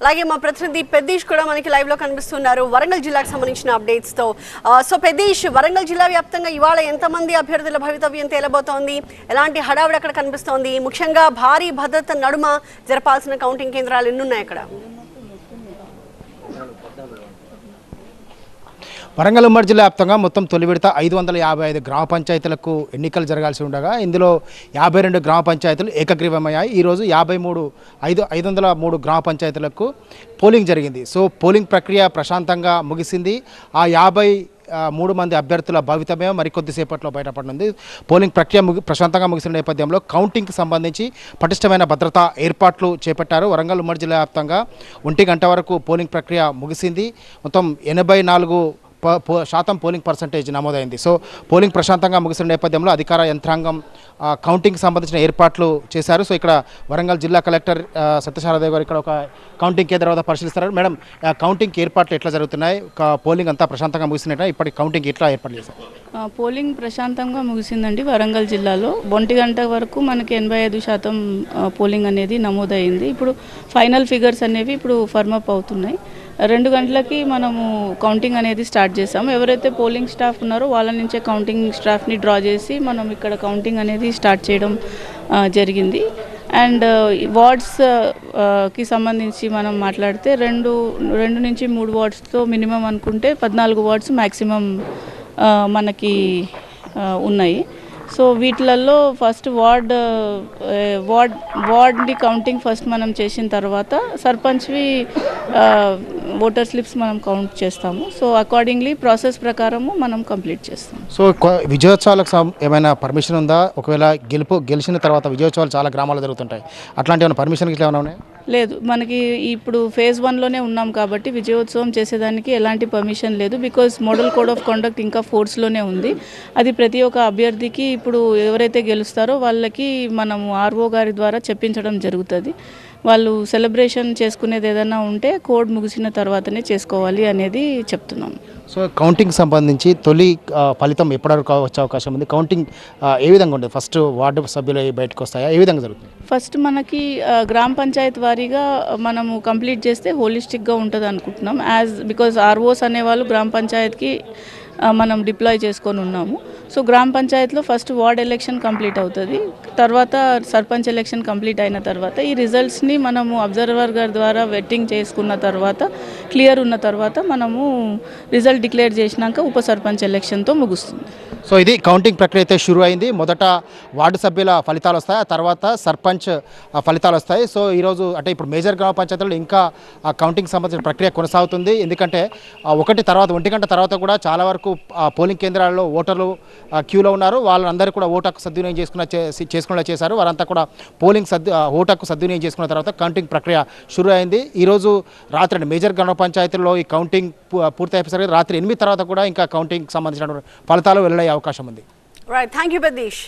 అలాగే మా ప్రతినిధి పెద్దీష్ కూడా మనకి లైవ్ లో కనిపిస్తున్నారు వరంగల్ జిల్లాకు సంబంధించిన అప్డేట్స్ తో. సో పెద్దీష్, వరంగల్ జిల్లా వ్యాప్తంగా ఇవాళ ఎంతమంది అభ్యర్థుల భవితవ్యం తేలబోతోంది, ఎలాంటి హడావిడి అక్కడ కనిపిస్తోంది, ముఖ్యంగా భారీ భద్రత నడుమ జరపాల్సిన కౌంటింగ్ కేంద్రాలు ఎన్ని ఉన్నాయి అక్కడ? వరంగల్ ఉమ్మడి జిల్లా వ్యాప్తంగా మొత్తం తొలి విడత 555 గ్రామ పంచాయతీలకు ఎన్నికలు జరగాల్సి ఉండగా ఇందులో 52 గ్రామ పంచాయతీలు ఏకగ్రీవమయ్యాయి. ఈరోజు 503 గ్రామ పంచాయతీలకు పోలింగ్ జరిగింది. సో పోలింగ్ ప్రక్రియ ప్రశాంతంగా ముగిసింది. ఆ 53 మంది అభ్యర్థుల భవితవ్యం మరికొద్దిసేపట్లో బయటపడనుంది. పోలింగ్ ప్రక్రియ ప్రశాంతంగా ముగిసిన నేపథ్యంలో కౌంటింగ్కి సంబంధించి పటిష్టమైన భద్రతా ఏర్పాట్లు చేపట్టారు. వరంగల్ ఉమ్మడి జిల్లా వ్యాప్తంగా 1 గంట వరకు పోలింగ్ ప్రక్రియ ముగిసింది. మొత్తం 84% పోలింగ్ పర్సంటేజ్ నమోదైంది. సో పోలింగ్ ప్రశాంతంగా ముగిసిన నేపథ్యంలో అధికార యంత్రాంగం కౌంటింగ్కి సంబంధించిన ఏర్పాట్లు చేశారు. సో ఇక్కడ వరంగల్ జిల్లా కలెక్టర్ సత్యశారదేవి గారు ఇక్కడ ఒక కౌంటింగ్ కేంద్రం వద్ద పరిశీలిస్తారు. మేడం, కౌంటింగ్ ఏర్పాట్లు ఎట్లా జరుగుతున్నాయి? పోలింగ్ అంతా ప్రశాంతంగా ముగిసినట్టు ఇప్పటి కౌంటింగ్ ఎట్లా ఏర్పాటు చేశారు? పోలింగ్ ప్రశాంతంగా ముగిసిందండి. వరంగల్ జిల్లాలో 1 గంట వరకు మనకి 85% పోలింగ్ అనేది నమోదైంది. ఇప్పుడు ఫైనల్ ఫిగర్స్ అనేవి ఇప్పుడు ఫర్మప్ అవుతున్నాయి. 2 గంటలకి మనము కౌంటింగ్ అనేది స్టార్ట్ చేసాము. ఎవరైతే పోలింగ్ స్టాఫ్ ఉన్నారో వాళ్ళ నుంచే కౌంటింగ్ స్టాఫ్ని డ్రా చేసి మనం ఇక్కడ కౌంటింగ్ అనేది స్టార్ట్ చేయడం జరిగింది. అండ్ వార్డ్స్కి సంబంధించి మనం మాట్లాడితే రెండు నుంచి 3 వార్డ్స్తో మినిమం అనుకుంటే 14 వార్డ్స్ మ్యాక్సిమం మనకి ఉన్నాయి. సో వీటిలలో ఫస్ట్ వార్డ్ని కౌంటింగ్ ఫస్ట్ మనం చేసిన తర్వాత సర్పంచ్వి ఓటర్ స్లిప్స్ మనం కౌంట్ చేస్తాము. సో అకార్డింగ్లీ ప్రాసెస్ ప్రకారము మనం కంప్లీట్ చేస్తాం. సో విజయోత్సవాలకు ఏమైనా పర్మిషన్ ఉందా? ఒకవేళ గెలిచిన తర్వాత విజయోత్సవాలు చాలా గ్రామాల్లో జరుగుతుంటాయి, అట్లాంటి ఏమైనా పర్మిషన్ ఇట్లా ఏమైనా ఉన్నాయి? లేదు, మనకి ఇప్పుడు ఫేజ్ 1లోనే ఉన్నాం కాబట్టి విజయోత్సవం చేసేదానికి ఎలాంటి పర్మిషన్ లేదు. Because model code of conduct ఇంకా ఫోర్స్లోనే ఉంది. అది ప్రతి ఒక్క అభ్యర్థికి ఇప్పుడు ఎవరైతే గెలుస్తారో వాళ్ళకి మనము ఆర్ఓ గారి ద్వారా చెప్పించడం జరుగుతుంది. వాళ్ళు సెలబ్రేషన్ చేసుకునేది ఏదైనా ఉంటే కోడ్ ముగిసిన తర్వాతనే చేసుకోవాలి అనేది చెప్తున్నాం. సో కౌంటింగ్ సంబంధించి తొలి ఫలితం ఎప్పటివరకు వచ్చే అవకాశం ఉంది? కౌంటింగ్ ఏ విధంగా ఉంటుంది? ఫస్ట్ వార్డు సభ్యులు బయటకు వస్తాయా? ఏ విధంగా జరుగుతుంది? ఫస్ట్ మనకి గ్రామ పంచాయత్ వారీగా మనము కంప్లీట్ చేస్తే హోలిస్టిక్గా ఉంటుంది అనుకుంటున్నాం. బికాజ్ ఆర్ఓస్ అనేవాళ్ళు గ్రామ పంచాయత్కి మనం డిప్లాయ్ చేసుకొని ఉన్నాము. సో గ్రామ పంచాయత్లో ఫస్ట్ వార్డ్ ఎలక్షన్ కంప్లీట్ అవుతుంది. తర్వాత సర్పంచ్ ఎలక్షన్ కంప్లీట్ అయిన తర్వాత ఈ రిజల్ట్స్ని మనము అబ్జర్వర్ గారి ద్వారా వెట్టింగ్ చేసుకున్న తర్వాత క్లియర్ ఉన్న తర్వాత మనము రిజల్ట్ డిక్లేర్ చేసినాక ఉప సర్పంచ్ ఎలక్షన్తో ముగుస్తుంది. సో ఇది కౌంటింగ్ ప్రక్రియ అయితే షురు అయింది. మొదట వార్డు సభ్యుల ఫలితాలు వస్తాయి, ఆ తర్వాత సర్పంచ్ ఫలితాలు వస్తాయి. సో ఈరోజు అంటే ఇప్పుడు మేజర్ గ్రామ పంచాయతీలో ఇంకా కౌంటింగ్ సంబంధించిన ప్రక్రియ కొనసాగుతుంది. ఎందుకంటే 1 గంట తర్వాత కూడా చాలా వరకు పోలింగ్ కేంద్రాల్లో ఓటర్లు క్యూలో ఉన్నారు. వాళ్ళందరూ కూడా ఓటు హక్కు సద్వినియోగం చేసుకునేలా చేశారు. వారంతా కూడా ఓటు హక్కు సద్వినియోగం చేసుకున్న తర్వాత కౌంటింగ్ ప్రక్రియ షురు అయింది. ఈరోజు రాత్రి మేజర్ గ్రామ పంచాయతీల్లో ఈ కౌంటింగ్ పూర్తి అయిపోయేసరికి రాత్రి 8 తర్వాత కూడా ఇంకా కౌంటింగ్ సంబంధించిన ఫలితాలు వెల్లడయ్యే అవకాశం ఉంది. Right, thank you పెద్దీష్.